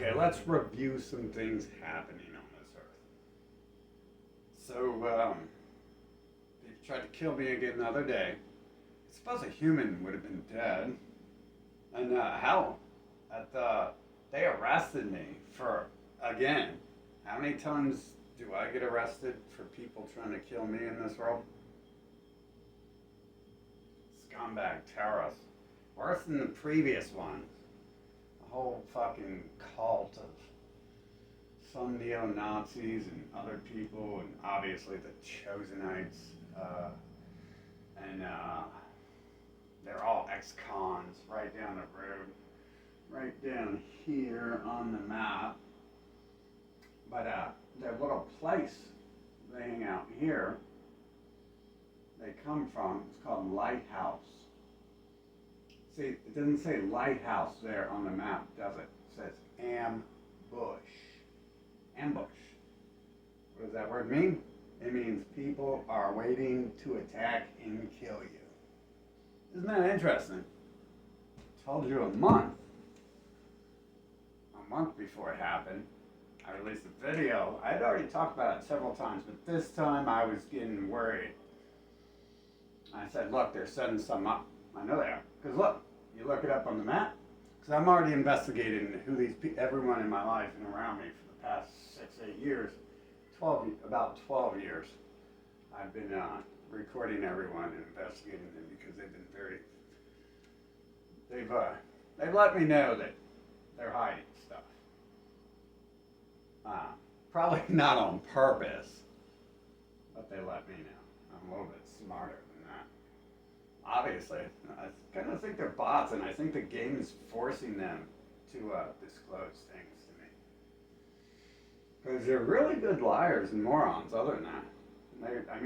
Okay, let's review some things happening on this earth. So, they tried to kill me again the other day. I suppose a human would have been dead. And, hell, they arrested me for, again, how many times do I get arrested for people trying to kill me in this world? Scumbag terrorists. Worse than the previous ones. A whole fucking cult of some neo-Nazis and other people, and obviously the Chosenites, and they're all ex-cons right down the road, right down here on the map. But their little place they hang out here, they come from, it's called Lighthouse. See, it doesn't say lighthouse there on the map, does it? It says ambush. Ambush. What does that word mean? It means people are waiting to attack and kill you. Isn't that interesting? I told you a month before it happened. I released a video. I had already talked about it several times, but this time I was getting worried. I said, look, they're setting some up. I know they are. Because look, you look it up on the map. Because I'm already investigating who everyone in my life and around me for the past 6-8 years, about 12 years. I've been recording everyone and investigating them because they've been they've let me know that they're hiding stuff. Probably not on purpose, but they let me know. I'm a little bit smarter than that. Obviously, I kind of think they're bots, and I think the game is forcing them to disclose things to me. Because they're really good liars and morons, other than that.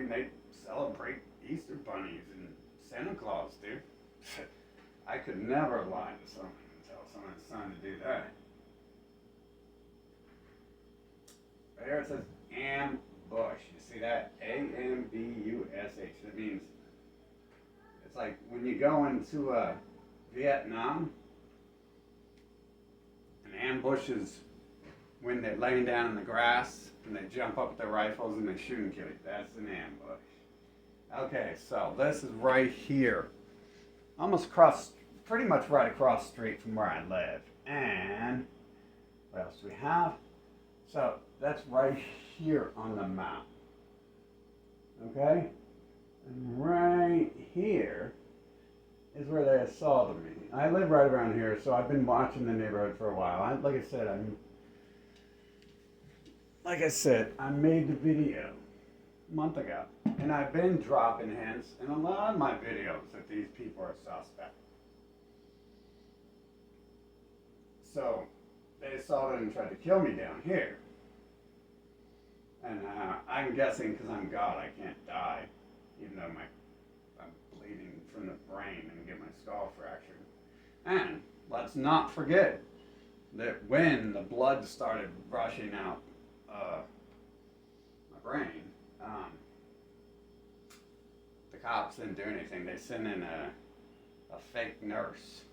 They celebrate Easter bunnies and Santa Claus, dude. I could never lie to someone and tell someone it's time to do that. Right here it says ambush. You see that? A-M-B-U-S-H. That means it's like when you go into Vietnam, an ambush is when they're laying down in the grass and they jump up with their rifles and they shoot and kill you. That's an ambush. Okay, so this is right here. Pretty much right across the street from where I live. And what else do we have? So that's right here on the map. Okay? And right here is where they assaulted me. I live right around here, so I've been watching the neighborhood for a while. Like I said, I made the video a month ago. And I've been dropping hints in a lot of my videos that these people are suspect. So they assaulted and tried to kill me down here. And I'm guessing because I'm God, I can't die, even though I'm bleeding from the brain and get my skull fractured. And let's not forget that when the blood started rushing out my brain, the cops didn't do anything. They sent in a fake nurse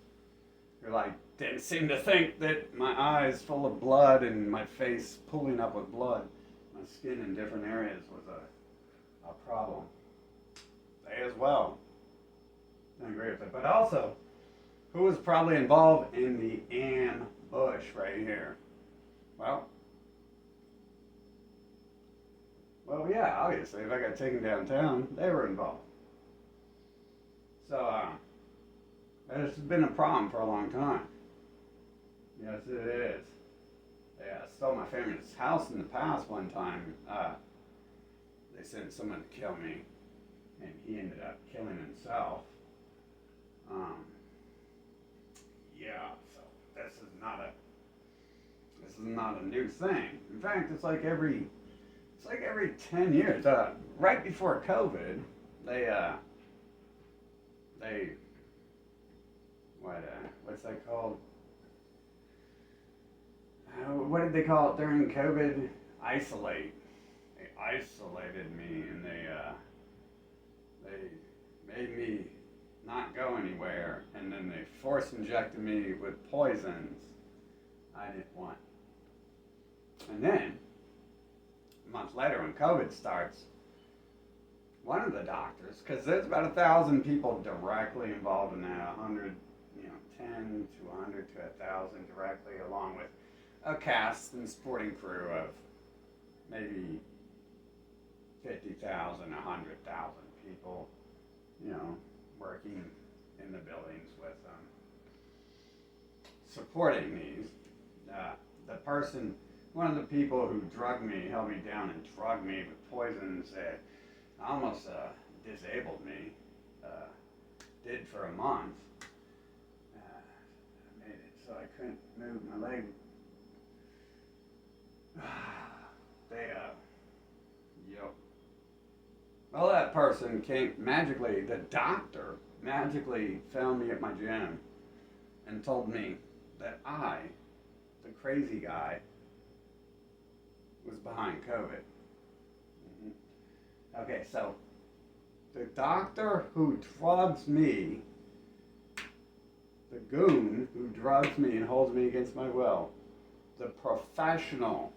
who didn't seem to think that my eyes full of blood and my face pulling up with blood, my skin in different areas was a problem. They as well didn't agree with it. But also, who was probably involved in the ambush right here? Well, yeah, obviously, if I got taken downtown, they were involved. So, it's been a problem for a long time. Yes, it is. They stole my family's house in the past one time. They sent someone to kill me, and he ended up killing himself. Yeah, so this is not a new thing. In fact, it's like every 10 years. Right before COVID, what's that called? What did they call it during COVID? Isolate. They isolated me, and they made me not go anywhere, and then they force injected me with poisons I didn't want. And then, a month later, when COVID starts, one of the doctors, because there's about 1,000 people directly involved in that, 100, 10 to 100 to 1,000 directly, along with a cast and supporting crew of maybe 50,000, 100,000 people, working in the buildings with them, supporting these. The person, one of the people who drugged me, held me down and drugged me with poison, said, almost disabled me, did for a month. I made it so I couldn't move my leg. Yep. Well, that person came magically, the doctor magically found me at my gym and told me that I, the crazy guy, was behind COVID. Okay, so the doctor who drugs me, the goon who drugs me and holds me against my will, the professional,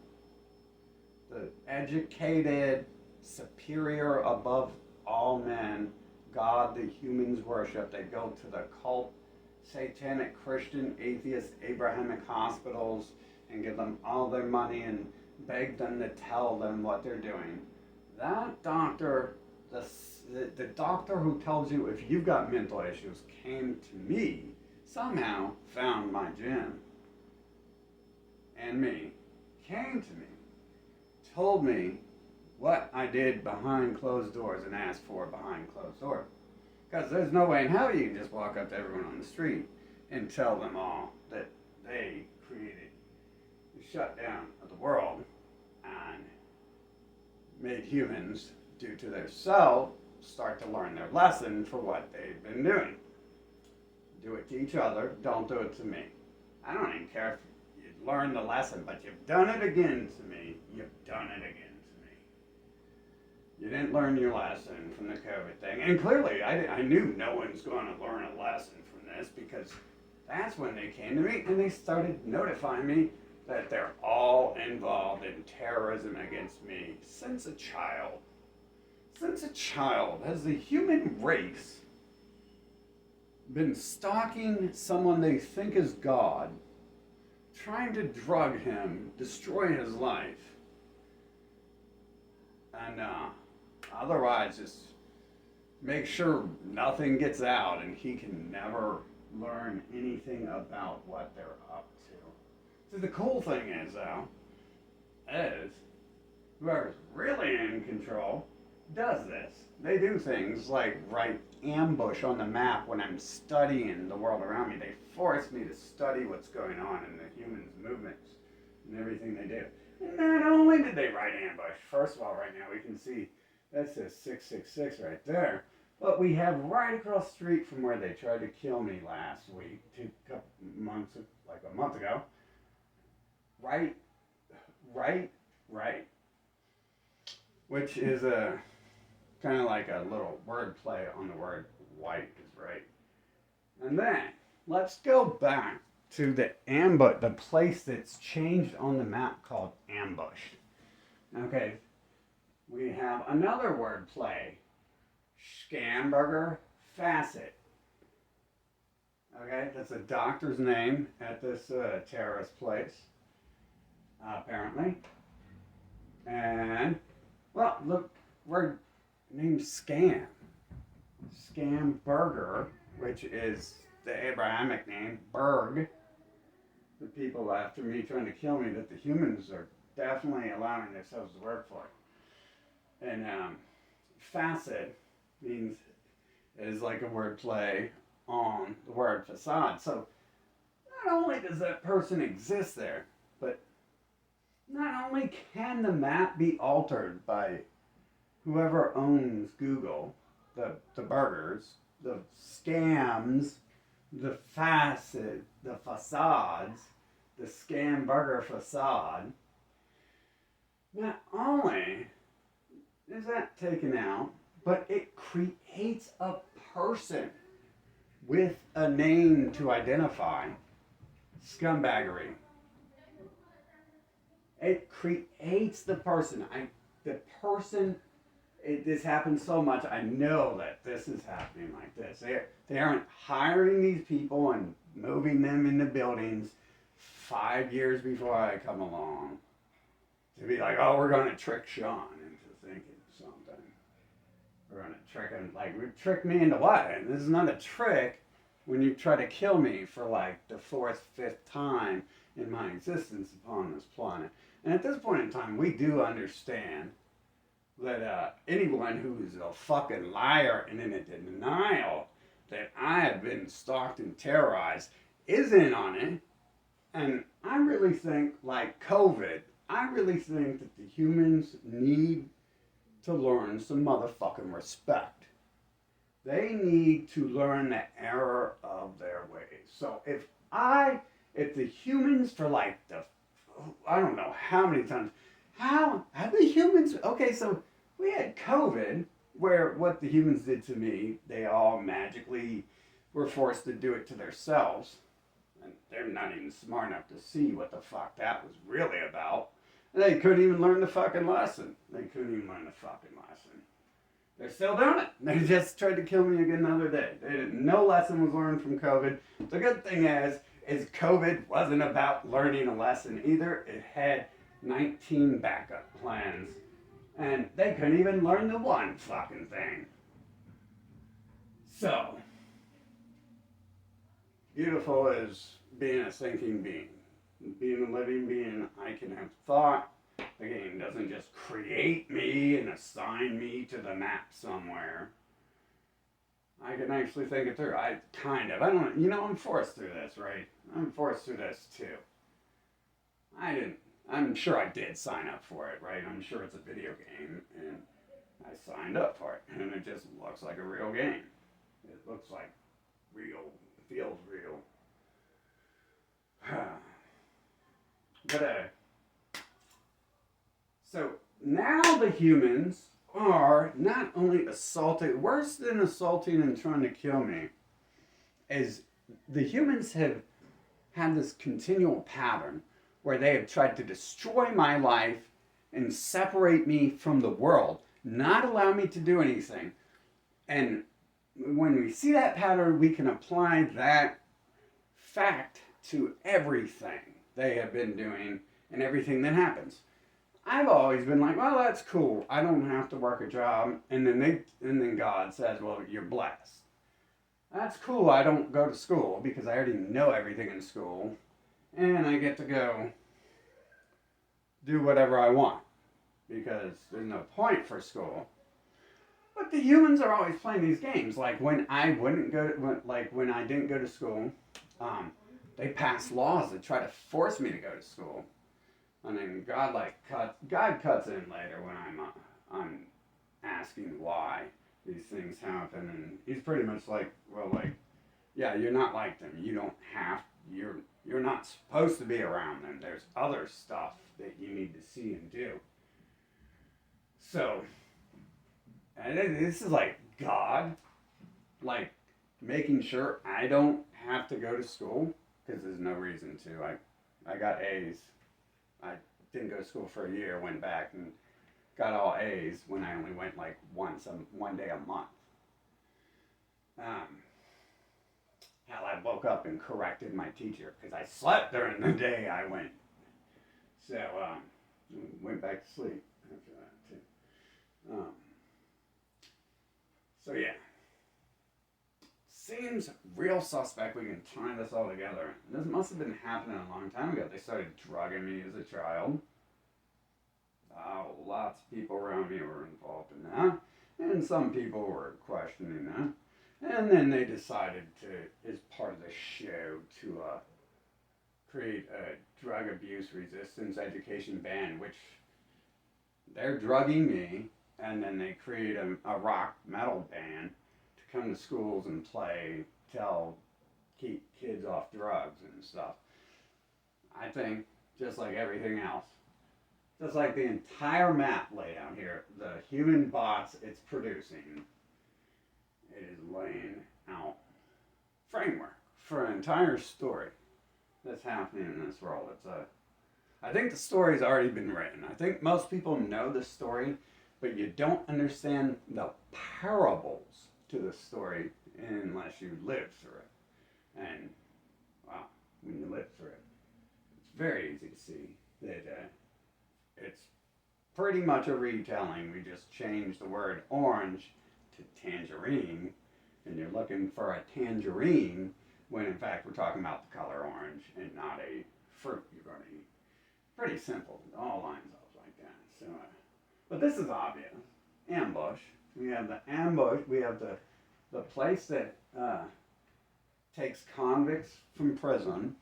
the educated, superior above all men, God the humans worship, they go to the cult, satanic, Christian, atheist, Abrahamic hospitals and give them all their money and beg them to tell them what they're doing. That doctor, the doctor who tells you if you've got mental issues, came to me, somehow found my gym and me, came to me, told me what I did behind closed doors and asked for behind closed doors. Because there's no way in hell you can just walk up to everyone on the street and tell them all that they created the shutdown of the world and made humans, due to their self, start to learn their lesson for what they've been doing. Do it to each other, don't do it to me. I don't even care if you learned the lesson, but you've done it again to me. You've done it again to me. You didn't learn your lesson from the COVID thing. And clearly, I knew no one's going to learn a lesson from this, because that's when they came to me and they started notifying me that they're all involved in terrorism against me since a child. Since a child has the human race been stalking someone they think is God, trying to drug him, destroy his life, and otherwise just make sure nothing gets out and he can never learn anything about what they're up to. So the cool thing is, though, is whoever's really in control does this. They do things like write ambush on the map when I'm studying the world around me. They force me to study what's going on in the humans' movements and everything they do. And not only did they write ambush, first of all, right now we can see that says 666 right there, but we have right across the street from where they tried to kill me last week, a month ago, right, which is a kind of like a little word play on the word white is right. And then let's go back to the ambush, the place that's changed on the map called ambush. Okay, we have another word play, Schamberger Facet. Okay, that's a doctor's name at this terrorist place, apparently. And, well, look, we're named Scam. Schamberger, which is the Abrahamic name, Berg. The people after me trying to kill me that the humans are definitely allowing themselves to work for. And facet is like a word play on the word facade. So not only does that person exist there, but not only can the map be altered by whoever owns Google, the burgers, the scams, the facet, the facades, the Schamberger facade, not only is that taken out, but it creates a person with a name to identify. Scumbaggery. It creates the person. The person. This happens so much. I know that this is happening like this. They aren't hiring these people and moving them into buildings 5 years before I come along to be like, oh, we're going to trick Sean into thinking something. We're going to trick him. Like, trick me into what? And this is not a trick when you try to kill me for like the fourth, fifth time in my existence upon this planet. And at this point in time, we do understand that anyone who's a fucking liar and in a denial that I have been stalked and terrorized is in on it. And I really think, like COVID, I really think that the humans need to learn some motherfucking respect. They need to learn the error of their ways. So if the humans for like I don't know how many times, how have the humans, okay, so we had COVID where what the humans did to me, they all magically were forced to do it to themselves. And they're not even smart enough to see what the fuck that was really about. And they couldn't even learn the fucking lesson. They couldn't even learn the fucking lesson. They're still doing it. They just tried to kill me again the other day. No lesson was learned from COVID. The good thing is COVID wasn't about learning a lesson either. It had 19 backup plans. And they couldn't even learn the one fucking thing. So, beautiful is being a thinking being. Being a living being, I can have thought. The game doesn't just create me and assign me to the map somewhere. I can actually think it through. I don't, I'm forced through this, right? I'm forced through this too. I'm sure I did sign up for it, right? I'm sure it's a video game, and I signed up for it, and it just looks like a real game. It looks like real, feels real. So now the humans are not only assaulting, worse than assaulting and trying to kill me, is the humans have had this continual pattern where they have tried to destroy my life and separate me from the world, not allow me to do anything. And when we see that pattern, we can apply that fact to everything they have been doing and everything that happens. I've always been like, well, that's cool. I don't have to work a job. And then God says, well, you're blessed. That's cool. I don't go to school because I already know everything in school. And I get to go do whatever I want because there's no point for school. But the humans are always playing these games. Like when I didn't go to school, they passed laws that try to force me to go to school. And then God cuts in later when I'm asking why these things happen, and he's pretty much like, well, like, yeah, you're not like them. You don't have, you're not supposed to be around them. There's other stuff that you need to see and do. So, and this is like God, like making sure I don't have to go to school because there's no reason to. I got A's. I didn't go to school for a year, went back and got all A's when I only went like one day a month. Hell, I woke up and corrected my teacher because I slept during the day I went. So, went back to sleep after that too. So yeah. Seems real suspect we can tie this all together. This must have been happening a long time ago. They started drugging me as a child. Lots of people around me were involved in that. And some people were questioning that. And then they decided to, as part of the show, to create a drug abuse resistance education band, which they're drugging me, and then they create a rock metal band come to schools and keep kids off drugs and stuff. I think, just like everything else, just like the entire map laid out here, the human bots it's producing, it is laying out framework for an entire story that's happening in this world. I think the story's already been written. I think most people know the story, but you don't understand the parables to the story unless you live through it. And, wow, when you live through it, it's very easy to see that it's pretty much a retelling. We just changed the word orange to tangerine, and you're looking for a tangerine when in fact we're talking about the color orange and not a fruit you're going to eat. Pretty simple. It all lines up like that. So, but this is obvious. Ambush. We have the ambush. We have the place that takes convicts from prison.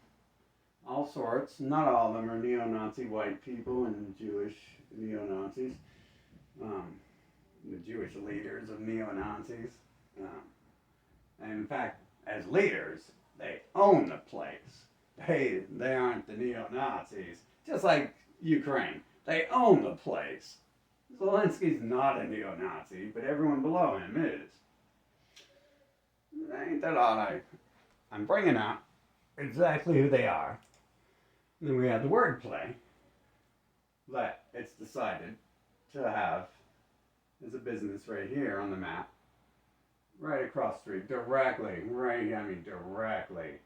All sorts. Not all of them are neo-Nazi white people and Jewish neo-Nazis. The Jewish leaders of neo-Nazis. And in fact, as leaders, they own the place. They aren't the neo-Nazis. Just like Ukraine. They own the place. Zelensky's not a neo-Nazi, but everyone below him is. Ain't that odd? I'm bringing out exactly who they are. And then we have the wordplay that it's decided to have as a business right here on the map. Right across the street. Directly. Directly.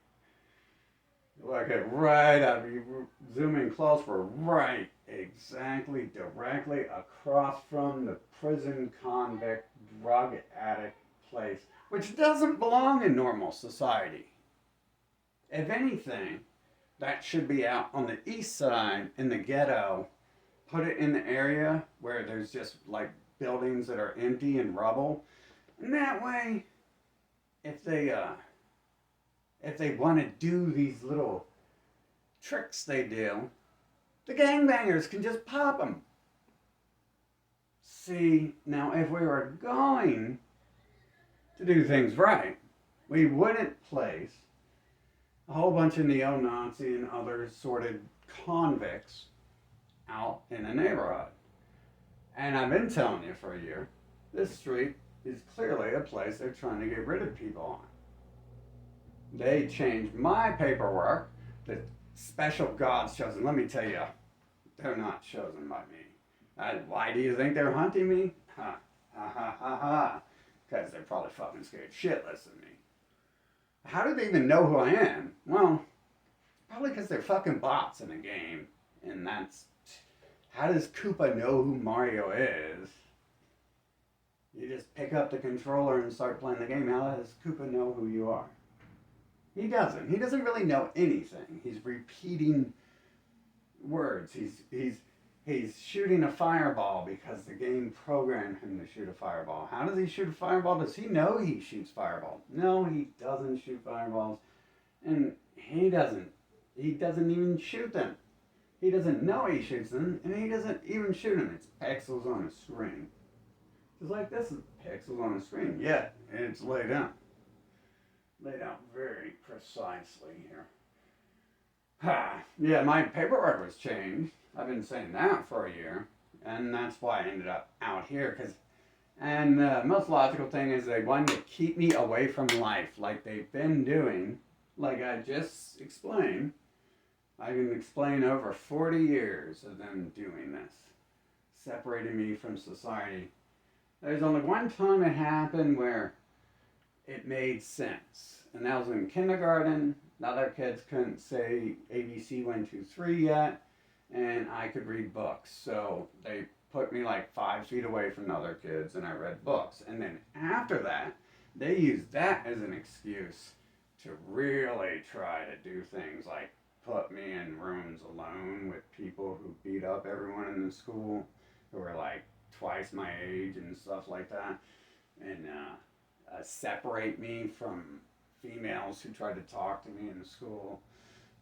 Look at right up. You zoom in close. We're right, exactly, directly across from the prison convict drug addict place, which doesn't belong in normal society. If anything, that should be out on the east side in the ghetto. Put it in the area where there's just like buildings that are empty and rubble, and that way, if they want to do these little tricks they do, the gangbangers can just pop them. See, now if we were going to do things right, we wouldn't place a whole bunch of neo-Nazi and other sorted convicts out in a neighborhood. And I've been telling you for a year, this street is clearly a place they're trying to get rid of people on. They changed my paperwork. The special God's chosen. Let me tell you, they're not chosen by me. Why do you think they're hunting me? Ha, ha, ha, ha, ha. Because they're probably fucking scared shitless of me. How do they even know who I am? Well, probably because they're fucking bots in a game. And that's... How does Koopa know who Mario is? You just pick up the controller and start playing the game. How does Koopa know who you are? He doesn't. He doesn't really know anything. He's repeating words. He's shooting a fireball because the game programmed him to shoot a fireball. How does he shoot a fireball? Does he know he shoots fireballs? No, he doesn't shoot fireballs. And he doesn't even shoot them. He doesn't know he shoots them, and he doesn't even shoot them. It's pixels on a screen. Just like this is pixels on a screen. Yet, it's laid out. Laid out very precisely here. Yeah, my paperwork was changed. I've been saying that for a year. And that's why I ended up out here. And the most logical thing is they wanted to keep me away from life like they've been doing. Like I just explained. I can explain over 40 years of them doing this. Separating me from society. There's only one time it happened where it made sense. And that was in kindergarten. The other kids couldn't say ABC 1, 2, 3 yet. And I could read books. So they put me like 5 feet away from the other kids and I read books. And then after that, they used that as an excuse to really try to do things like put me in rooms alone with people who beat up everyone in the school who were like twice my age and stuff like that. And separate me from females who tried to talk to me in the school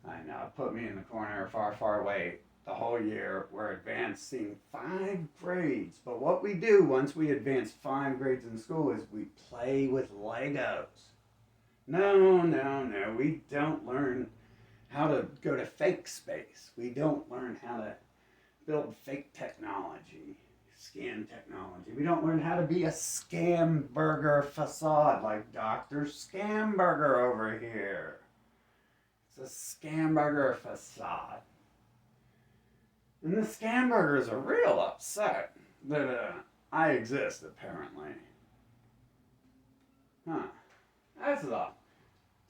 and put me in the corner far, far away the whole year. We're advancing 5 grades. But what we do once we advance 5 grades in school is we play with Legos. No. We don't learn how to go to fake space. We don't learn how to build fake technology. Scam technology. We don't learn how to be a scamburger facade like Dr. Scamburger over here. It's a scamburger facade. And the Scamburgers are real upset that I exist, apparently. Huh. That's odd.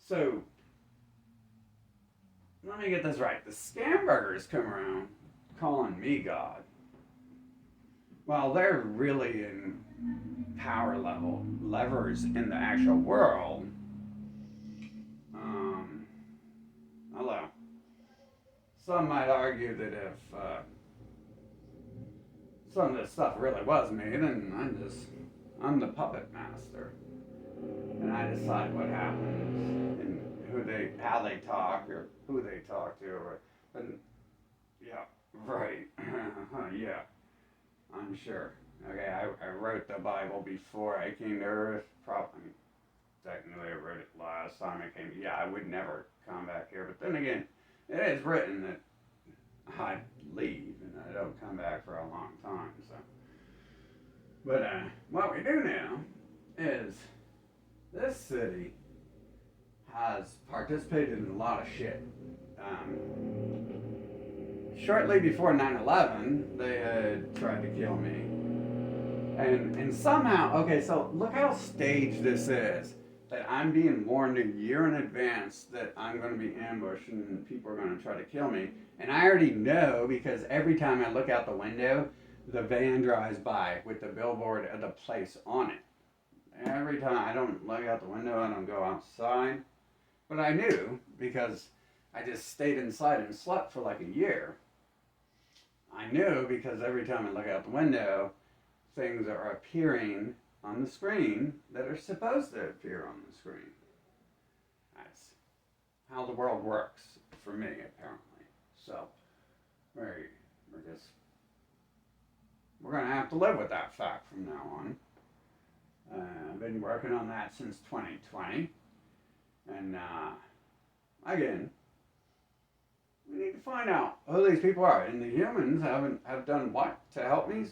So, let me get this right. The Scamburgers come around calling me God. Well, they're really in power level levers in the actual world. Um, Hello. Some might argue that if some of this stuff really was me, then I'm the puppet master, and I decide what happens and how they talk, or who they talk to, or, and yeah, right, yeah, I'm sure. Okay, I wrote the Bible before I came to Earth. Probably, technically, I wrote it last time I came. Yeah, I would never come back here, but then again, it is written that I leave and I don't come back for a long time. So, but what we do now is this city has participated in a lot of shit. Shortly before 9/11, they had tried to kill me, and somehow, okay, so look how staged this is. That I'm being warned a year in advance that I'm going to be ambushed and people are going to try to kill me. And I already know because every time I look out the window, the van drives by with the billboard of the place on it. Every time I don't look out the window, I don't go outside. But I knew because I just stayed inside and slept for like a year. I knew because every time I look out the window, things are appearing on the screen that are supposed to appear on the screen. That's how the world works for me, apparently. So, we're just, we're going to have to live with that fact from now on. I've been working on that since 2020. And, again, we need to find out who these people are. And the humans have done what to help me?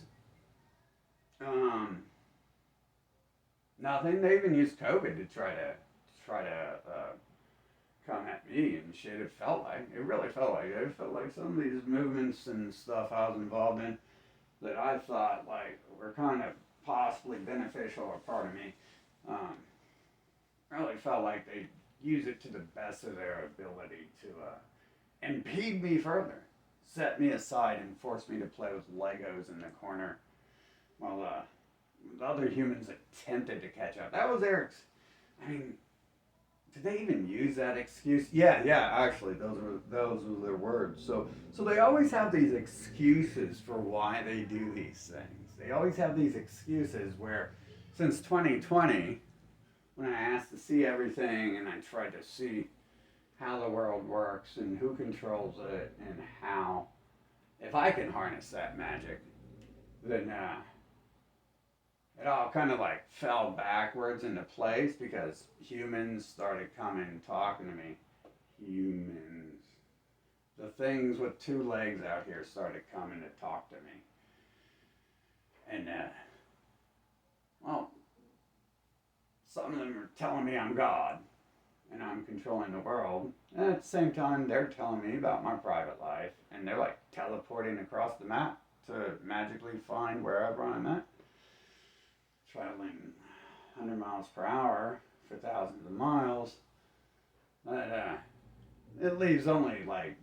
Nothing. They even used COVID to try to come at me and shit. It felt like it really felt like it. It felt like some of these movements and stuff I was involved in that I thought like were kind of possibly beneficial or part of me. Really felt like they use it to the best of their ability to impede me further, set me aside, and force me to play with Legos in the corner while the other humans attempted to catch up. That was Eric's. I mean, did they even use that excuse? Yeah, actually, those were their words. So they always have these excuses for why they do these things. They always have these excuses where, since 2020, when I asked to see everything and I tried to see how the world works and who controls it and how, if I can harness that magic, then it all kind of like fell backwards into place because humans started coming and talking to me. Humans. The things with two legs out here started coming to talk to me. And, well, some of them are telling me I'm God and I'm controlling the world. And at the same time, they're telling me about my private life. And they're like teleporting across the map to magically find wherever I'm at. Traveling 100 miles per hour for thousands of miles. But, it leaves only like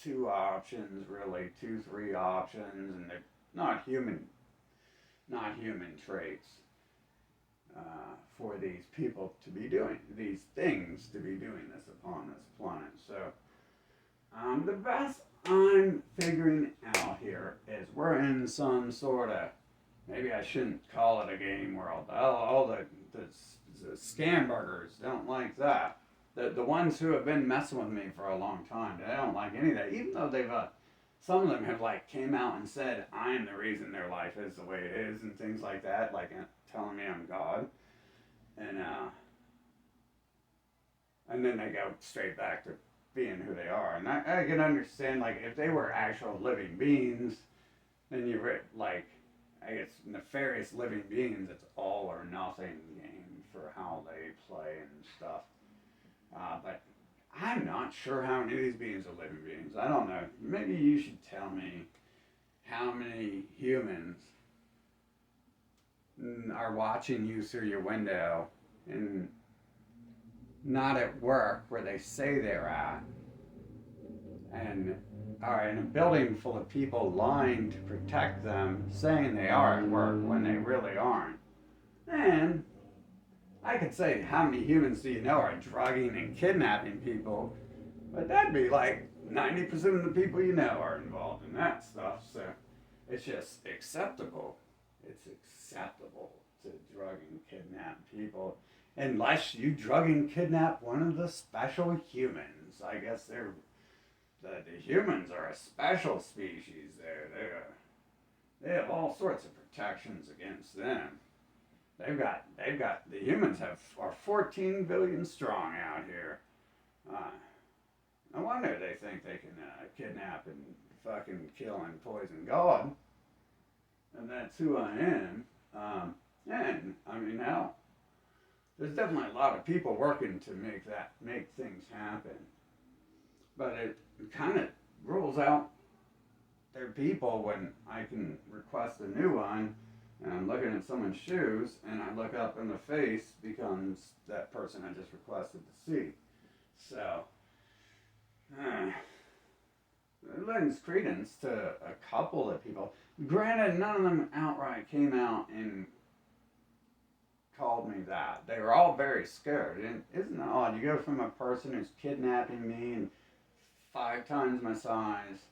two options, really, three options, and they're not human traits for these people to be doing, these things to be doing this upon this planet. So, the best I'm figuring out here is we're in some sort of, maybe I shouldn't call it a game world. All the scamburgers don't like that. The ones who have been messing with me for a long time, they don't like any of that. Even though they've, some of them have like came out and said, I'm the reason their life is the way it is and things like that, like telling me I'm God. And then they go straight back to being who they are. And I can understand, like, if they were actual living beings, then you're like, I guess nefarious living beings, it's all or nothing game for how they play and stuff. But I'm not sure how many of these beings are living beings. I don't know. Maybe you should tell me how many humans are watching you through your window and not at work where they say they're at, and are in a building full of people lying to protect them, saying they are at work when they really aren't. And I could say, how many humans do you know are drugging and kidnapping people? But that'd be like 90% of the people you know are involved in that stuff. So it's just acceptable. It's acceptable to drug and kidnap people. Unless you drug and kidnap one of the special humans. I guess the humans are a special species there. They have all sorts of protections against them. The humans are 14 billion strong out here. Uh, no wonder they think they can kidnap and fucking kill and poison God. And that's who I am. And I mean, now there's definitely a lot of people working to make things happen. But it kind of rules out their people when I can request a new one and I'm looking at someone's shoes and I look up and the face becomes that person I just requested to see. So, it lends credence to a couple of people. Granted, none of them outright came out and called me that. They were all very scared. And isn't it odd? You go from a person who's kidnapping me and 5 times my size,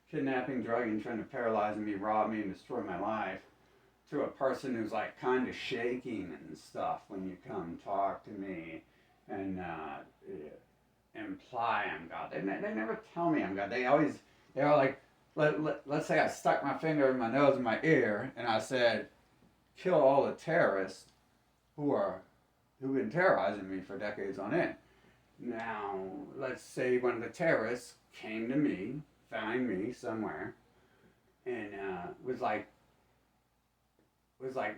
kidnapping, drugging, trying to paralyze me, rob me, and destroy my life, to a person who's like kind of shaking and stuff when you come talk to me and imply I'm God. They never tell me I'm God. They're like, let's say I stuck my finger in my nose and my ear and I said, kill all the terrorists who've been terrorizing me for decades on end. Now, let's say one of the terrorists came to me, found me somewhere, and was like,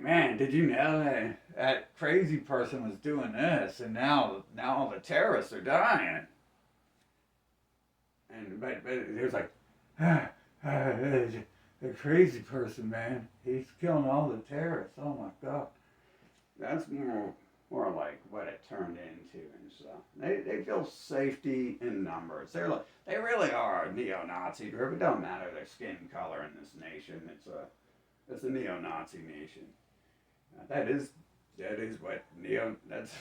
man, did you know that crazy person was doing this, and now all the terrorists are dying. And but it was like, the crazy person, man, he's killing all the terrorists. Oh my God, that's more like what it turned into and stuff. They feel safety in numbers. They really are a neo-Nazi group. It don't matter their skin color in this nation. It's a neo-Nazi nation. That's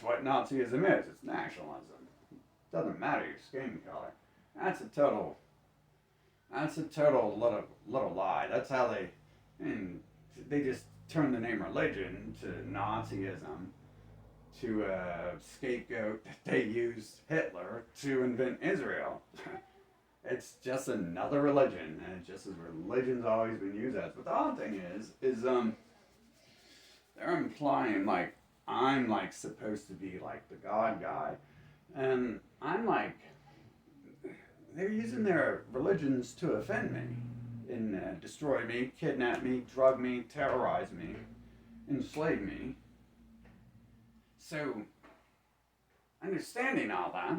what Nazism is. It's nationalism. It doesn't matter your skin color. That's a total little lie. That's how they just turned the name religion to Nazism to scapegoat that they used Hitler to invent Israel. It's just another religion, and it's just as religion's always been used as. But the odd thing is they're implying like I'm like supposed to be like the God guy, and I'm like they're using their religions to offend me, and destroy me, kidnap me, drug me, terrorize me, enslave me. So, understanding all that,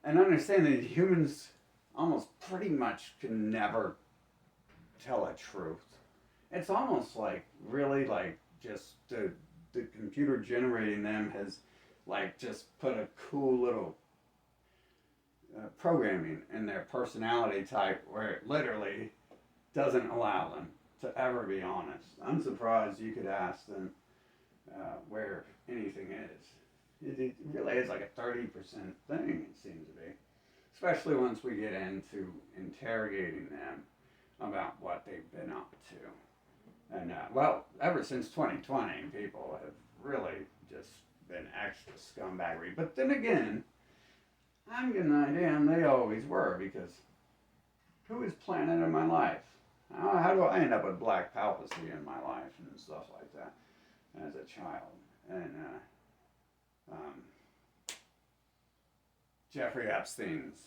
and understanding that humans almost pretty much can never tell a truth. It's almost like really like just the computer generating them has like just put a cool little programming in their personality type where it literally doesn't allow them to ever be honest. I'm surprised you could ask them where anything is. It really is like a 30% thing, it seems to be. Especially once we get into interrogating them about what they've been up to. And, well, ever since 2020, people have really just been extra scumbaggery. But then again, I'm getting the idea, and they always were, because who is planning in my life? How do I end up with black papacy in my life and stuff like that as a child? And Jeffrey Epstein's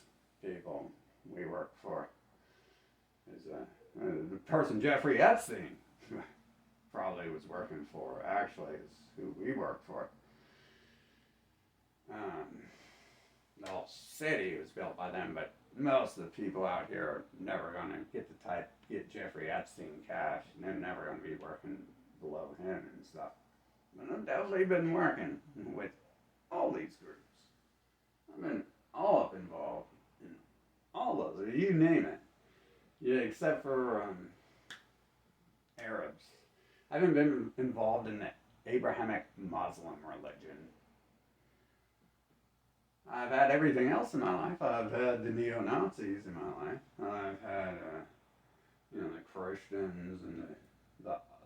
people we work for is the person Jeffrey Epstein probably was working for, actually, is who we work for. the whole city was built by them, but most of the people out here are never going to get Jeffrey Epstein cash, and they're never going to be working below him and stuff. But I've definitely been working with all these groups. I've been all up involved in all of it, you name it. Yeah, except for Arabs. I haven't been involved in the Abrahamic Muslim religion. I've had everything else in my life. I've had the neo-Nazis in my life. I've had, the Christians and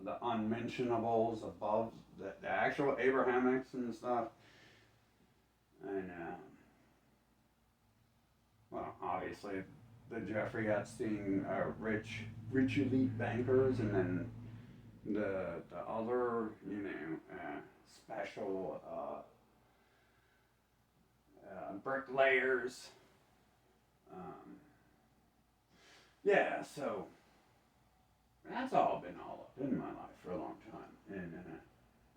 the unmentionables above the actual Abrahamics and stuff. And, well, obviously, the Jeffrey Epstein rich elite bankers, and then the other, special bricklayers. Yeah, so that's all been all up in my life for a long time. And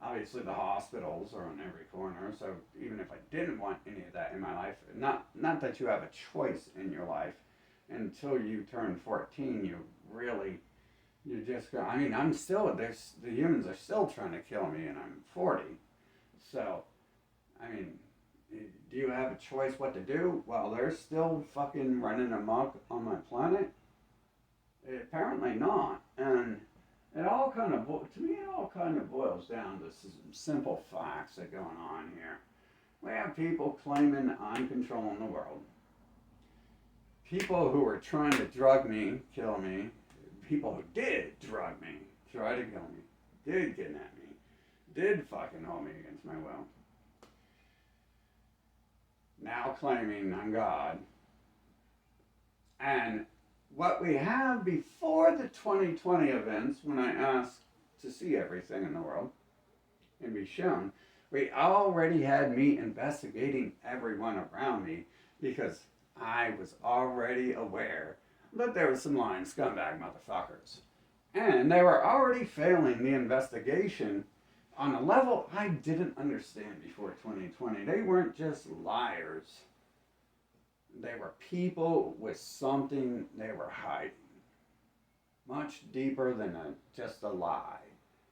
obviously the hospitals are on every corner, so even if I didn't want any of that in my life, not that you have a choice in your life, until you turn 14, you're just going, I'm still, the humans are still trying to kill me, and I'm 40. So, do you have a choice what to do? Well, they're still fucking running amok on my planet. Apparently not. And it all kind of, to me, it all kind of boils down to some simple facts that are going on here. We have people claiming I'm controlling the world. People who are trying to drug me, kill me. People who did drug me, try to kill me, did kidnap me, did fucking hold me against my will. Now claiming I'm God. And what we have before the 2020 events, when I asked to see everything in the world and be shown, we already had me investigating everyone around me because I was already aware that there was some lying scumbag motherfuckers. And they were already failing the investigation on a level I didn't understand before 2020. They weren't just liars. They were people with something they were hiding. Much deeper than just a lie.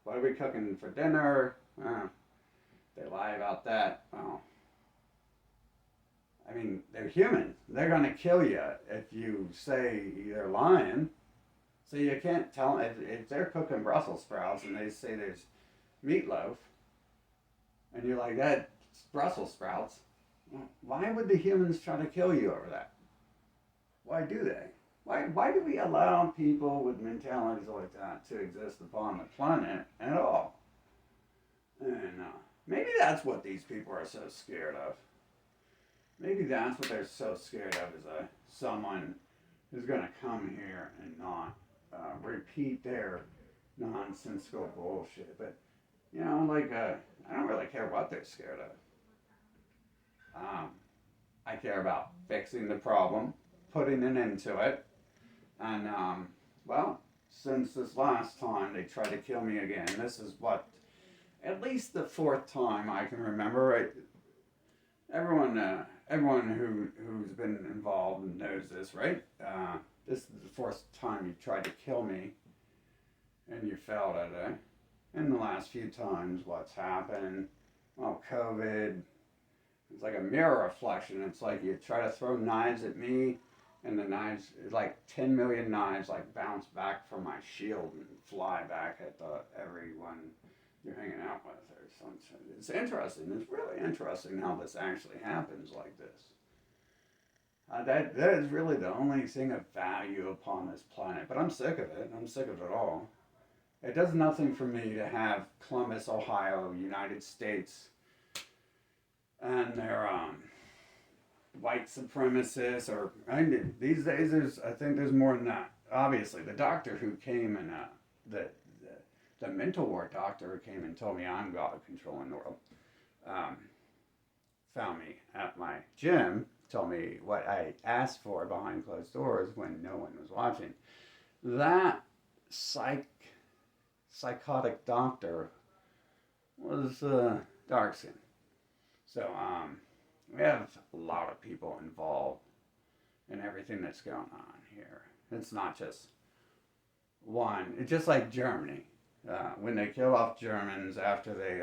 What are we cooking for dinner? They lie about that. Well, they're human. They're going to kill you if you say they're lying. So you can't tell them, if they're cooking Brussels sprouts and they say there's meatloaf, and you're like, that's Brussels sprouts, why would the humans try to kill you over that? Why do they? Why do we allow people with mentalities like that to exist upon the planet at all? And maybe that's what these people are so scared of. Maybe that's what they're so scared of, is someone who's going to come here and not repeat their nonsensical bullshit. But, I don't really care what they're scared of. I care about fixing the problem, putting an end to it. And, since this last time they tried to kill me again, this is at least the fourth time I can remember. Everyone who's been involved knows this, right? This is the fourth time you tried to kill me, and you failed at it. And the last few times, what's happened? Well, COVID. It's like a mirror reflection. It's like you try to throw knives at me, and the knives, like 10 million knives, bounce back from my shield and fly back at everyone you're hanging out with. It's interesting. It's really interesting how this actually happens like this. That is really the only thing of value upon this planet. But I'm sick of it. I'm sick of it all. It does nothing for me to have Columbus, Ohio, United States, and their white supremacists, these days I think there's more than that. Obviously, the doctor who came and the mental ward doctor who came and told me I'm God controlling the world, found me at my gym, told me what I asked for behind closed doors when no one was watching. That psychotic doctor was dark skinned. So We have a lot of people involved in everything that's going on here. It's not just one. It's just like Germany. When they kill off Germans after they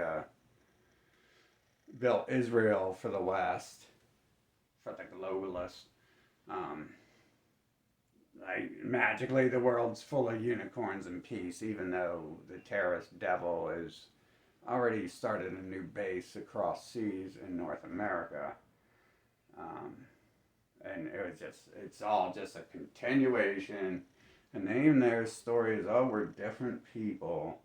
built Israel for the West, for the globalists, um, like magically the world's full of unicorns and peace, even though the terrorist devil has already started a new base across seas in North America. Um, and it's all just a continuation. And even their story is, oh, we're different people.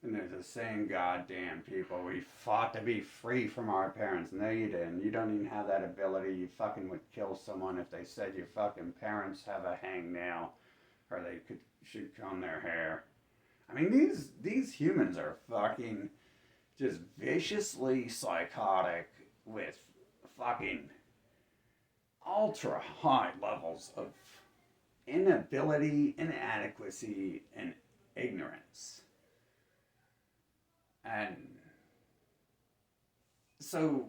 And they're the same goddamn people. We fought to be free from our parents. No, you didn't. You don't even have that ability. You fucking would kill someone if they said your fucking parents have a hangnail or they should comb their hair. I mean, these humans are fucking just viciously psychotic with fucking ultra high levels of inability, inadequacy, and ignorance. And so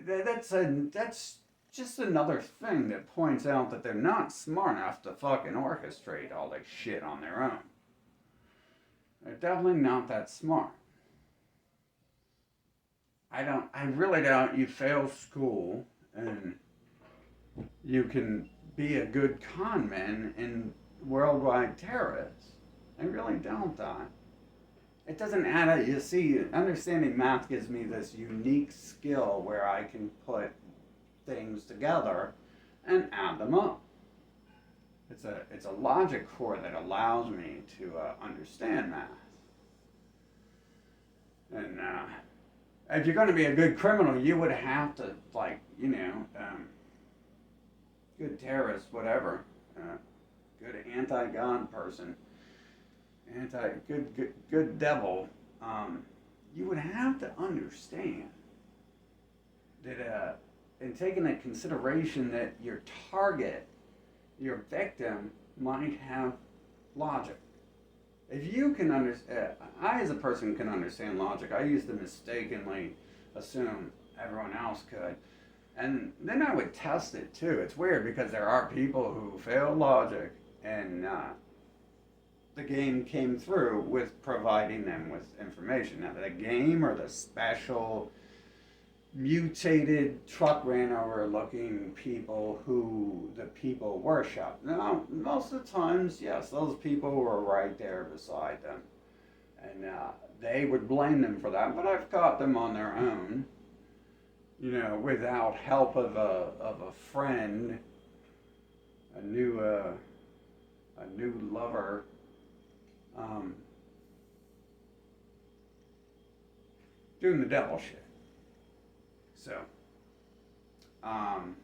that's just another thing that points out that they're not smart enough to fucking orchestrate all this shit on their own. They're definitely not that smart. I really doubt you fail school and you can be a good con man in worldwide terrorists. I really don't that. It doesn't add up. You see, understanding math gives me this unique skill where I can put things together and add them up. It's a logic core that allows me to understand math. And if you're going to be a good criminal, you would have to, like, good terrorist, whatever, good anti-God person, good devil, you would have to understand that, in taking into consideration that your target, your victim, might have logic. If you can understand, I as a person can understand logic. I used to mistakenly assume everyone else could. And then I would test it too. It's weird because there are people who fail logic and the game came through with providing them with information. Now the game or the special mutated truck ran over looking people who the people worship. Now, most of the times, yes, those people were right there beside them. And they would blame them for that, but I've caught them on their own, without help of a friend, a new lover, doing the devil shit. So, and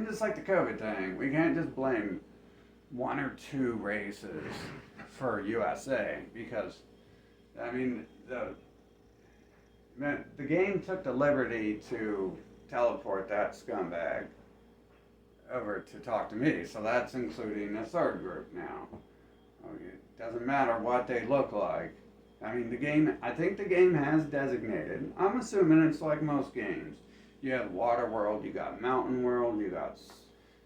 just like the COVID thing, we can't just blame one or two races for USA because, I mean, the game took the liberty to teleport that scumbag over to talk to me, so that's including a third group now. It doesn't matter what they look like. I mean, I think the game has designated, I'm assuming it's like most games. You have water world, you got mountain world, you got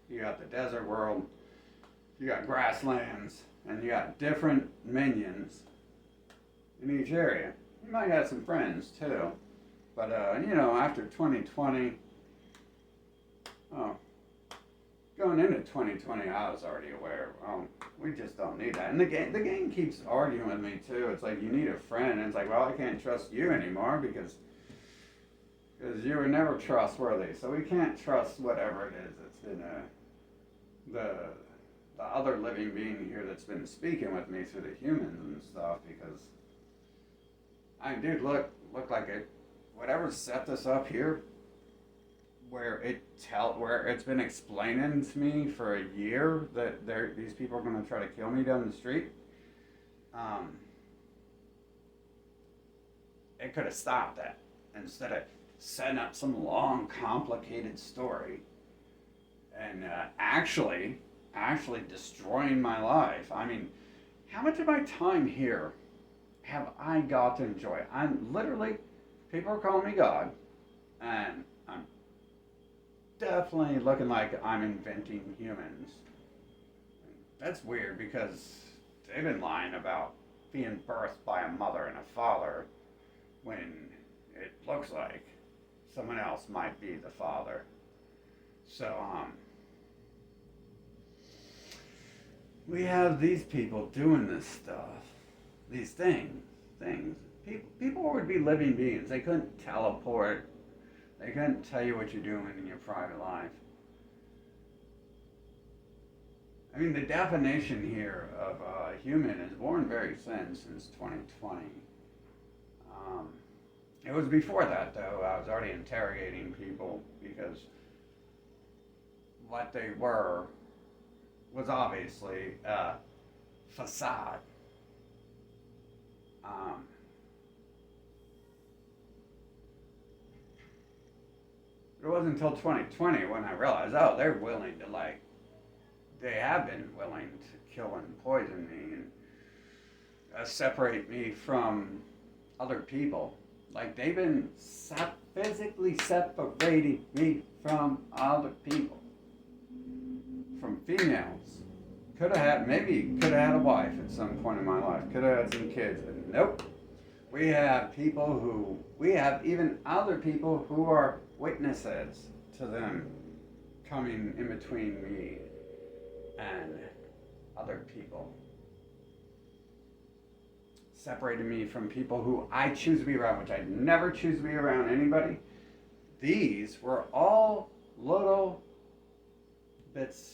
the desert world, you got grasslands, and you got different minions in each area. You might have some friends too, but after 2020, going into 2020, I was already aware. We just don't need that. And the game keeps arguing with me too. It's like you need a friend, and it's like, well, I can't trust you anymore because you were never trustworthy. So we can't trust whatever it is that's been the other living being here that's been speaking with me through the humans and stuff, because dude, look like it. Whatever set this up here, where it's been explaining to me for a year that these people are going to try to kill me down the street. It could have stopped that instead of setting up some long, complicated story and actually destroying my life. I mean, how much of my time here have I got to enjoy? I'm literally, people are calling me God, and definitely looking like I'm inventing humans. That's weird because they've been lying about being birthed by a mother and a father when it looks like someone else might be the father. So, we have these people doing this stuff, these things. People would be living beings. They couldn't teleport. They couldn't tell you what you're doing in your private life. I mean, the definition here of human is worn very thin since 2020. Um, it was before that, though. I was already interrogating people because what they were was obviously a facade. Um, it wasn't until 2020 when I realized, oh, they're willing to, like, they have been willing to kill and poison me and separate me from other people. Like, they've been physically separating me from other people. From females. Maybe could have had a wife at some point in my life. Could have had some kids. But nope. We have even other people who are witnesses to them coming in between me and other people. Separating me from people who I choose to be around, which I never choose to be around anybody. These were all little bits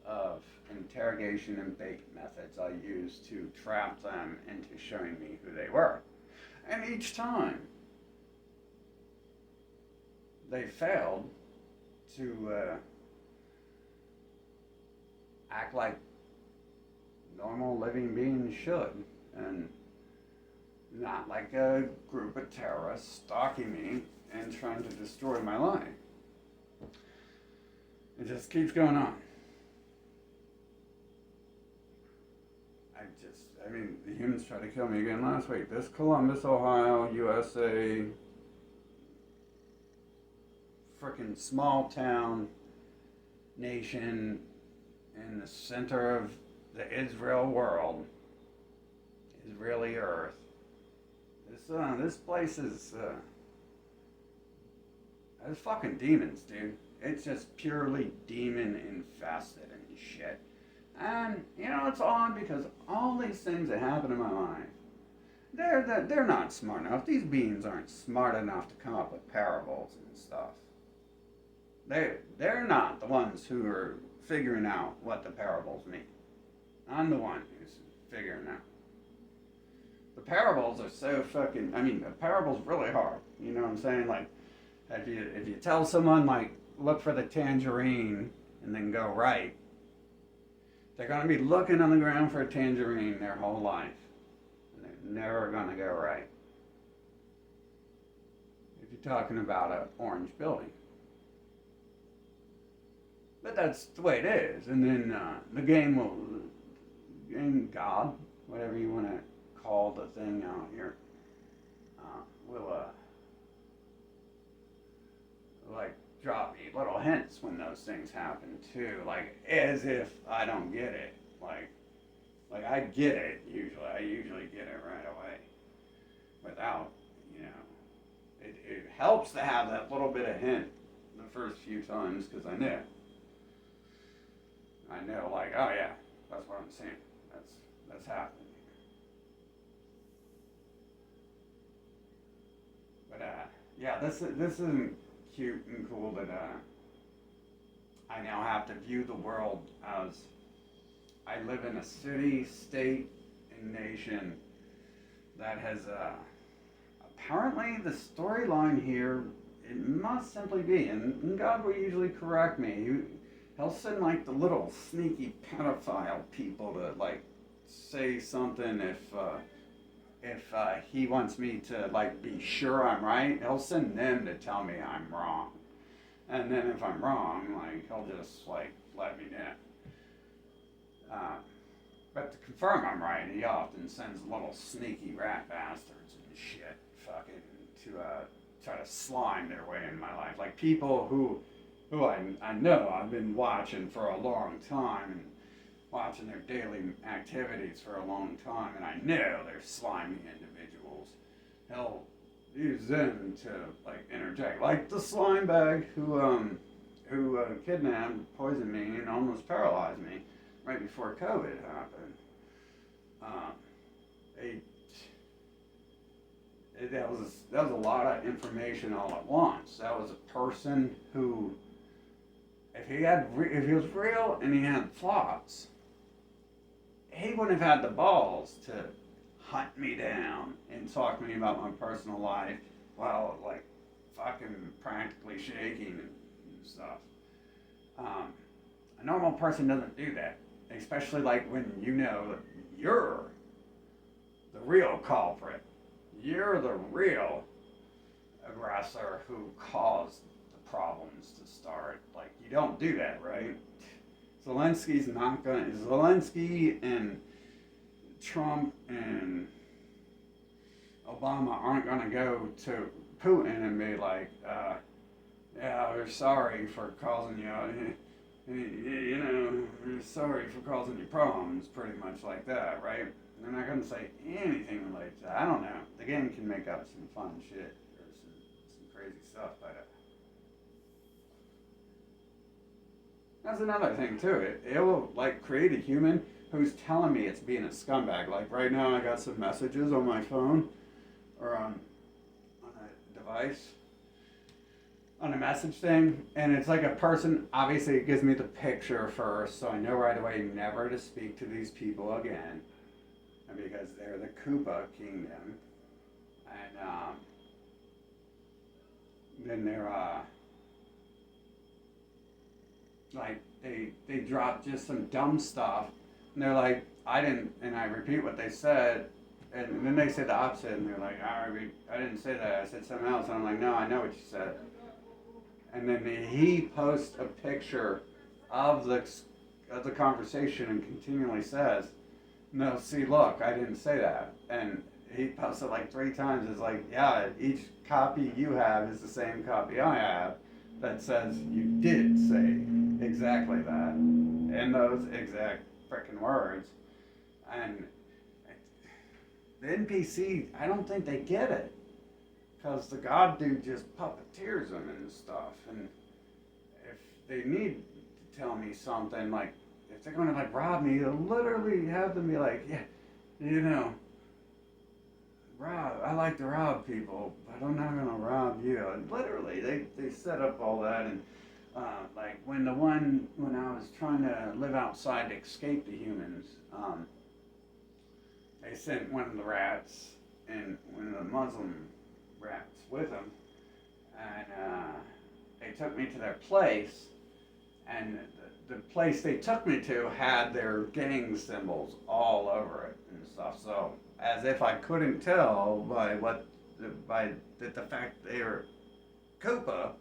of interrogation and bait methods I used to trap them into showing me who they were. And each time they failed to act like normal living beings should, and not like a group of terrorists stalking me and trying to destroy my life. It just keeps going on. I mean, the humans tried to kill me again last week. This Columbus, Ohio, USA, frickin' small town nation in the center of the Israel world, Israeli earth. This place is, there's fucking demons, dude. It's just purely demon infested and shit. And, you know, it's odd because all these things that happen in my life, they're not smart enough. These beings aren't smart enough to come up with parables and stuff. They're not the ones who are figuring out what the parables mean. I'm the one who's figuring out. The parables are so fucking, the parable's really hard. You know what I'm saying? Like, if you tell someone, like, look for the tangerine and then go right, they're going to be looking on the ground for a tangerine their whole life. And they're never going to go right. If you're talking about an orange building. But that's the way it is. And then the game God, whatever you want to call the thing out here, will like drop me little hints when those things happen too, like as if I don't get it. Like I get it usually. I usually get it right away. Without, it helps to have that little bit of hint the first few times because I know, like, oh yeah, that's what I'm seeing. That's happening. But yeah, this isn't cute and cool that I now have to view the world as I live in a city, state, and nation that has apparently the storyline here, it must simply be, and God will usually correct me. He'll send like the little sneaky pedophile people to like say something if he wants me to like be sure I'm right. He'll send them to tell me I'm wrong, and then if I'm wrong, like he'll just like let me know. But to confirm I'm right, he often sends little sneaky rat bastards and shit, fucking to try to slime their way in my life, like people who who I know I've been watching for a long time and watching their daily activities for a long time, and I know they're slimy individuals. He'll use them to like interject, like the slime bag who kidnapped, poisoned me, and almost paralyzed me right before COVID happened. Um, they, that was a lot of information all at once. That was a person who, if he was real and he had flaws, he wouldn't have had the balls to hunt me down and talk to me about my personal life while like fucking practically shaking and stuff. A normal person doesn't do that, especially like when you know that you're the real culprit. You're the real aggressor who caused the problems to start. Like, you don't do that, right? Zelensky's not gonna. Zelensky and Trump and Obama aren't gonna go to Putin and be like, yeah, we're sorry for causing we're sorry for causing you problems, pretty much like that, right? They're not going to say anything related to that. I don't know. The game can make up some fun shit or some crazy stuff, but that's another thing too. It will like create a human who's telling me it's being a scumbag. Like right now, I got some messages on my phone or on a device on a message thing, and it's like a person. Obviously, it gives me the picture first, so I know right away never to speak to these people again, and because they're the Koopa Kingdom, and then they're like they drop just some dumb stuff, and they're like, I didn't, and I repeat what they said. And then they say the opposite, and they're like, I didn't say that. I said something else. And I'm like, no, I know what you said. And then he posts a picture of the conversation and continually says, no, see, look, I didn't say that. And he posts it like 3 times. It's like, yeah, each copy you have is the same copy I have that says you did say exactly that in those exact freaking words. And the NPC, I don't think they get it. Because the God dude just puppeteers them and stuff. And if they need to tell me something, like, if they're going to, like, rob me, they'll literally have them be like, yeah, I like to rob people, but I'm not going to rob you. And literally, they set up all that. And, like, when I was trying to live outside to escape the humans, they sent one of the rats and one of the Muslim rats with them, and they took me to their place, and the place they took me to had their gang symbols all over it and stuff. So as if I couldn't tell by the fact they were Koopa,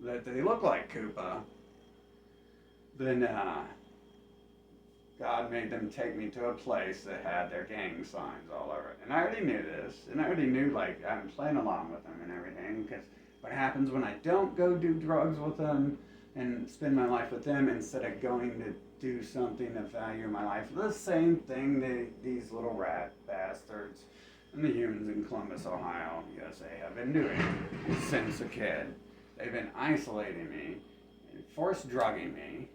that they look like Koopa, then God made them take me to a place that had their gang signs all over it. And I already knew this, and I already knew, like, I'm playing along with them and everything, because what happens when I don't go do drugs with them and spend my life with them instead of going to do something to value my life? The same thing these little rat bastards and the humans in Columbus, Ohio, USA have been doing since a kid. They've been isolating me and force drugging me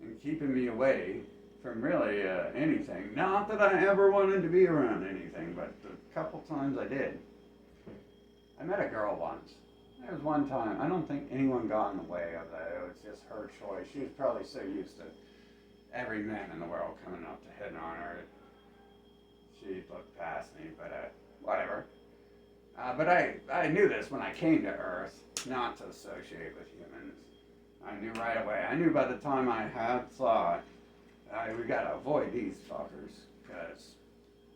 and keeping me away from really anything. Not that I ever wanted to be around anything, but the couple times I did. I met a girl once. There was one time, I don't think anyone got in the way of that. It was just her choice. She was probably so used to every man in the world coming up to hit on her. She looked past me, but whatever. But I knew this when I came to Earth, not to associate with humans. I knew right away. I knew by the time I had thought, we gotta avoid these fuckers, because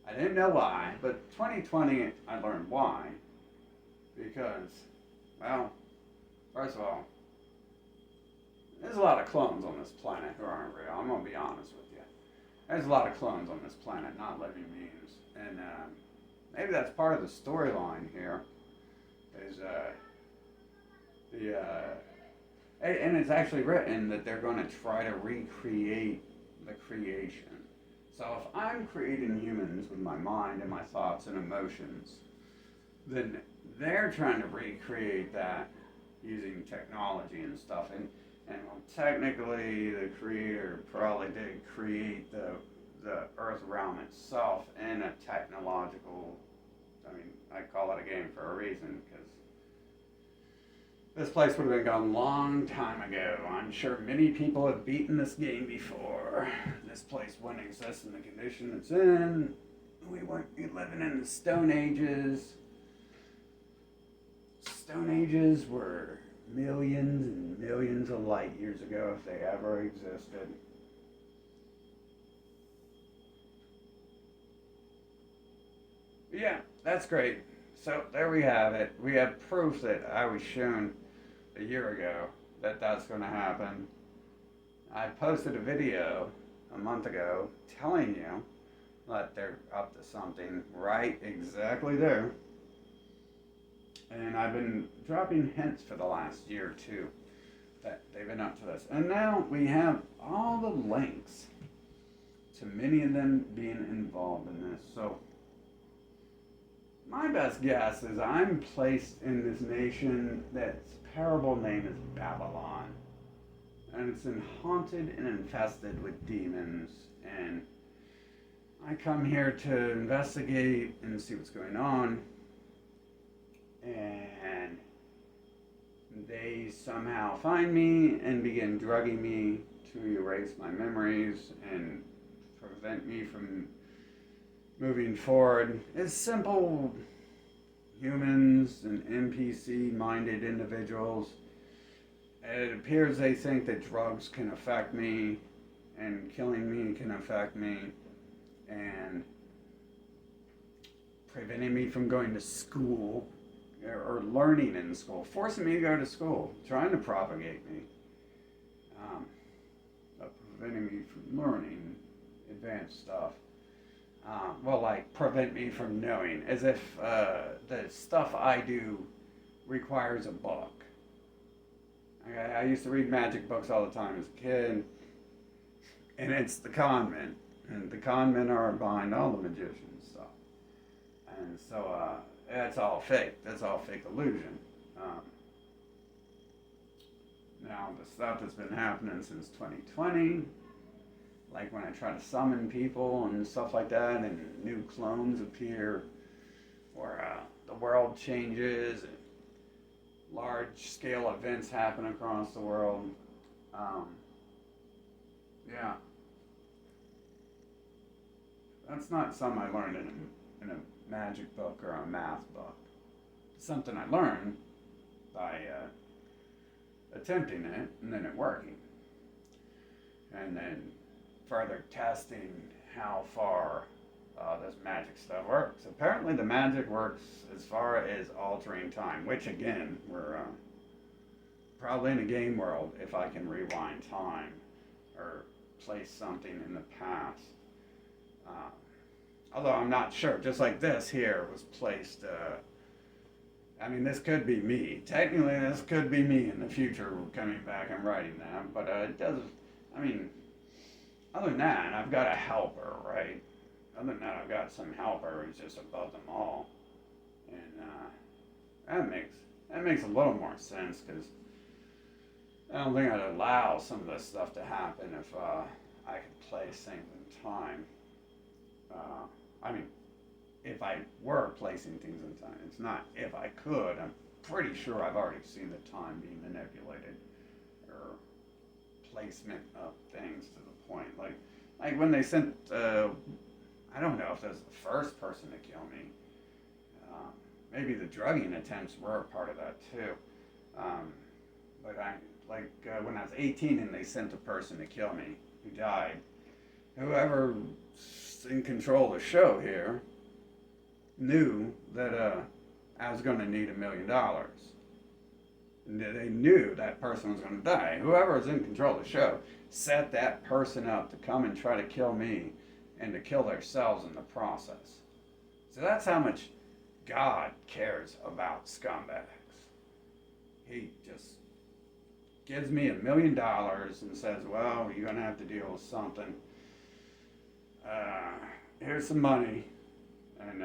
I didn't know why, but 2020, I learned why. Because, well, first of all, there's a lot of clones on this planet who aren't real. I'm gonna be honest with you. There's a lot of clones on this planet, not living beings. And maybe that's part of the storyline here, is And it's actually written that they're going to try to recreate the creation. So if I'm creating humans with my mind and my thoughts and emotions, then they're trying to recreate that using technology and stuff. And well, technically, the creator probably did create the Earth realm itself in a technological. I mean, I call it a game for a reason because this place would have been gone a long time ago. I'm sure many people have beaten this game before. This place wouldn't exist in the condition it's in. We wouldn't be living in the Stone Ages. Stone Ages were millions and millions of light years ago, if they ever existed. Yeah, that's great. So there we have it. We have proof that I was shown a year ago that that's going to happen. I posted a video a month ago telling you that they're up to something right exactly there. And I've been dropping hints for the last year or two that they've been up to this. And now we have all the links to many of them being involved in this. So my best guess is I'm placed in this nation that's parable name is Babylon. And it's haunted and infested with demons. And I come here to investigate and see what's going on. And they somehow find me and begin drugging me to erase my memories and prevent me from moving forward. It's simple humans and NPC minded individuals. It appears they think that drugs can affect me and killing me can affect me and preventing me from going to school or learning in school, forcing me to go to school, trying to propagate me, but preventing me from learning advanced stuff. Well, like prevent me from knowing, as if the stuff I do requires a book. Okay, I used to read magic books all the time as a kid, and it's the con men, and the con men are behind all the magician stuff, and so that's all fake. That's all fake illusion. Now the stuff that's been happening since 2020. Like when I try to summon people and stuff like that, and new clones appear, or the world changes, and large scale events happen across the world. Yeah, that's not something I learned in a magic book or a math book. It's something I learned by attempting it and then it working. And then further testing how far this magic stuff works. Apparently, the magic works as far as altering time, which again, we're probably in a game world if I can rewind time or place something in the past. Although I'm not sure, just like this here was placed. I mean, this could be me. Technically, this could be me in the future coming back and writing that, but it doesn't. I mean, other than that, I've got a helper, right? Other than that, I've got some helper who's just above them all, and that makes a little more sense because I don't think I'd allow some of this stuff to happen if I could place things in time. I mean, if I were placing things in time, it's not if I could. I'm pretty sure I've already seen the time being manipulated or placement of things to the point. Like when they sent, I don't know if that was the first person to kill me. Maybe the drugging attempts were a part of that too. But when I was 18 and they sent a person to kill me who died. Whoever's in control of the show here knew that I was going to need $1 million. They knew that person was going to die. Whoever was in control of the show set that person up to come and try to kill me and to kill themselves in the process. So that's how much God cares about scumbags. He just gives me $1 million and says, well, you're going to have to deal with something. Here's some money. And,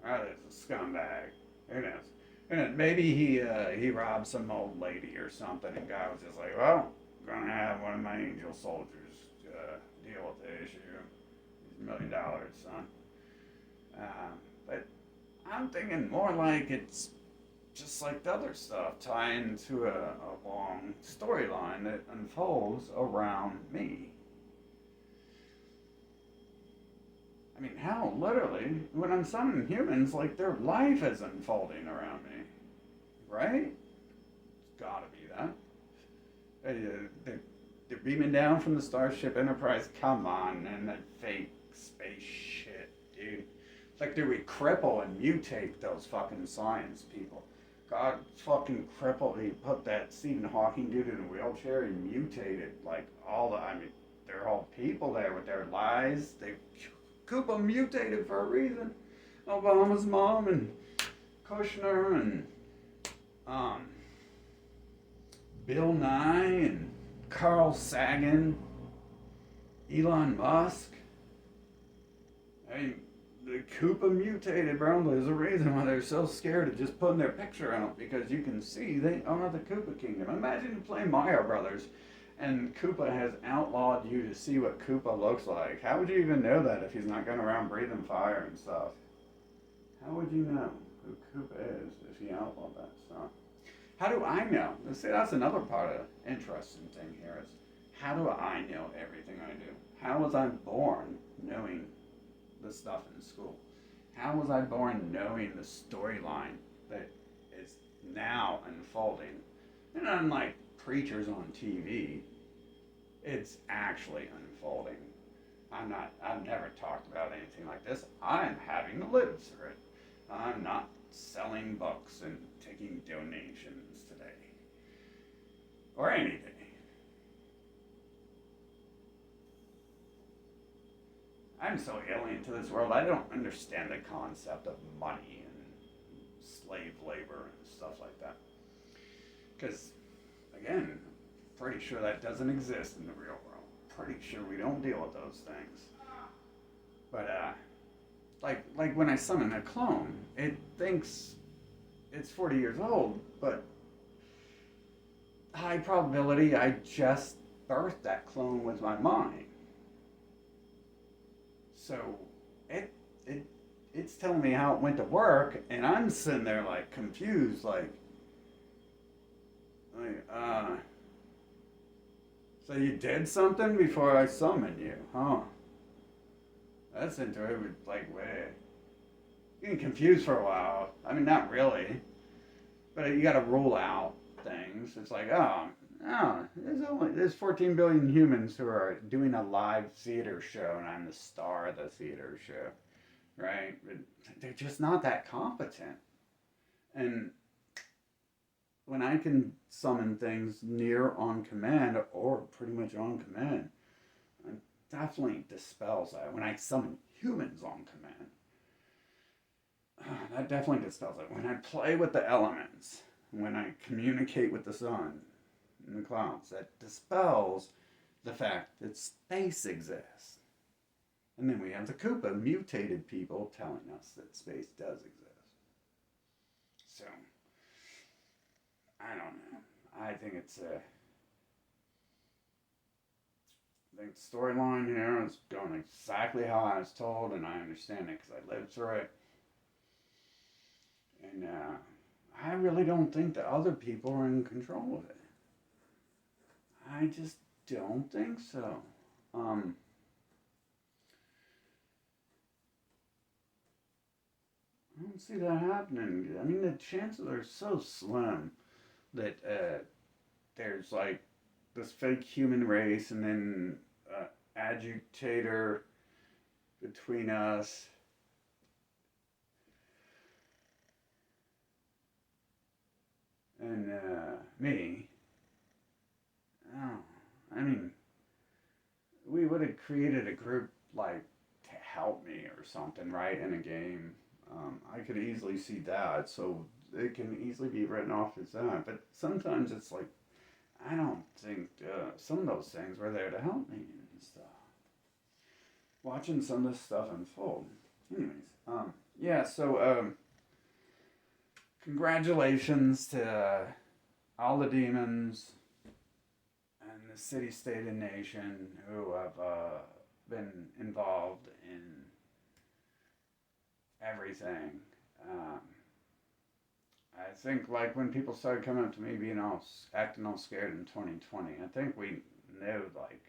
it's a scumbag. Who knows? And maybe he robbed some old lady or something, and God was just like, well, I'm going to have one of my angel soldiers deal with the issue. He's $1 million, son. But I'm thinking more like it's just like the other stuff, tying into a long storyline that unfolds around me. I mean, hell, literally, when I'm summoning humans, like, their life is unfolding around me. Right? It's gotta be that. They're beaming down from the Starship Enterprise. Come on, man, that fake space shit, dude. It's like, do we cripple and mutate those fucking science people? God fucking crippled. He put that Stephen Hawking dude in a wheelchair and mutated, like, they're all people there with their lies. Koopa mutated for a reason. Obama's mom and Kushner and Bill Nye and Carl Sagan, Elon Musk. I mean, the Koopa mutated, bro. There's a reason why they're so scared of just putting their picture out, because you can see they are the Koopa Kingdom. Imagine you play Mario Brothers and Koopa has outlawed you to see what Koopa looks like. How would you even know that if he's not going around breathing fire and stuff? How would you know who Koopa is if he outlawed that stuff? How do I know? See, that's another part of the interesting thing here is, how do I know everything I do? How was I born knowing the stuff in school? How was I born knowing the storyline that is now unfolding? And unlike preachers on TV, it's actually unfolding. I've never talked about anything like this. I'm having to live through it. I'm not selling books and taking donations today. Or any day. I'm so alien to this world, I don't understand the concept of money and slave labor and stuff like that. Because, again, pretty sure that doesn't exist in the real world. Pretty sure we don't deal with those things. But, like when I summon a clone, it thinks it's 40 years old, but high probability I just birthed that clone with my mind. So it's telling me how it went to work, and I'm sitting there like confused, like so you did something before I summoned you, huh? That's interesting. Like, wait, getting confused for a while. I mean, not really, but you got to rule out things. It's like, there's 14 billion humans who are doing a live theater show, and I'm the star of the theater show, right? They're just not that competent, and when I can summon things near on command or pretty much on command, it definitely dispels that. When I summon humans on command, that definitely dispels it. When I play with the elements, when I communicate with the sun and the clouds, that dispels the fact that space exists. And then we have the Koopa mutated people telling us that space does exist. So, I don't know. I think it's I think the storyline here is going exactly how I was told, and I understand it because I lived through it. And I really don't think that other people are in control of it. I just don't think so. I don't see that happening. I mean, the chances are so slim that there's like this fake human race and then agitator between us. And me. Oh, I mean, we would have created a group like to help me or something, right? In a game. I could easily see that, so it can easily be written off as that. But sometimes it's like I don't think some of those things were there to help me and stuff. Watching some of this stuff unfold. Anyways, yeah, so, congratulations to all the demons and the city, state, and nation who have been involved in everything. Um, I think like when people started coming up to me being all acting all scared in 2020, I think we knew like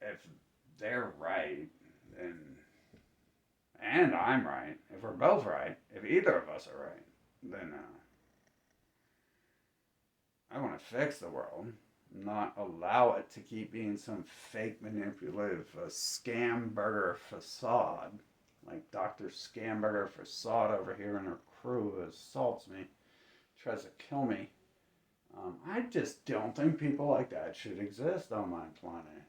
if they're right, then and I'm right. If we're both right, if either of us are right, then I want to fix the world, not allow it to keep being some fake, manipulative, scam burger facade, like Dr. Scamburger facade over here and her crew who assaults me, tries to kill me. I just don't think people like that should exist on my planet.